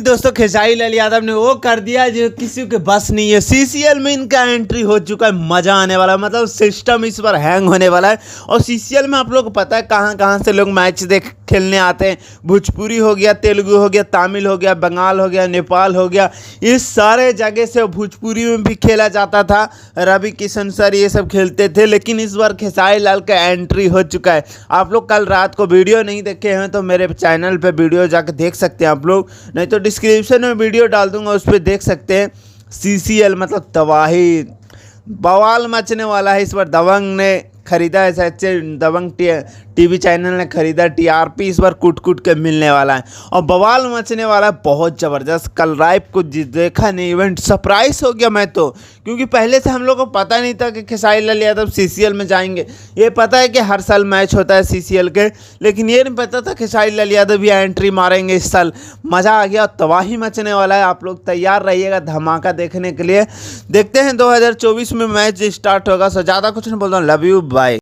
दोस्तों खेसारी लाल यादव ने वो कर दिया जो किसी के बस नहीं है। सीसीएल में इनका एंट्री हो चुका है, मजा आने वाला है, मतलब सिस्टम इस बार हैंग होने वाला है। और सीसीएल में आप लोग को पता है कहाँ कहाँ से लोग मैच देख खेलने आते हैं। भोजपुरी हो गया, तेलुगु हो गया, तमिल हो गया, बंगाल हो गया, नेपाल हो गया, इस सारे जगह से भोजपुरी में भी खेला जाता था। रवि किशन सर ये सब खेलते थे, लेकिन इस बार खेसारी लाल का एंट्री हो चुका है। आप लोग कल रात को वीडियो नहीं देखे हैं तो मेरे चैनल पे वीडियो जाकर देख सकते हैं आप लोग, नहीं तो डिस्क्रिप्शन में वीडियो डाल दूंगा, उस पर देख सकते हैं। सीसीएल मतलब तबाही, बवाल मचने वाला है। इस बार दबंग ने खरीदा है, सच्चे दबंग टीवी चैनल ने खरीदा। टीआरपी इस बार कूट कूट के मिलने वाला है और बवाल मचने वाला है बहुत ज़बरदस्त। कल रात को देखा नहीं इवेंट, सरप्राइज हो गया मैं तो, क्योंकि पहले से हम लोग को पता नहीं था कि खेसारी लाल यादव सीसीएल में जाएंगे। ये पता है कि हर साल मैच होता है सीसीएल के, लेकिन ये नहीं पता था खेसारी लाल यादव भी एंट्री मारेंगे इस साल। मज़ा आ गया, तबाही मचने वाला है। आप लोग तैयार रहिएगा धमाका देखने के लिए। देखते हैं 2024 में मैच स्टार्ट होगा। सो ज़्यादा कुछ नहीं बोल रहा हूँ, लव यू बाय।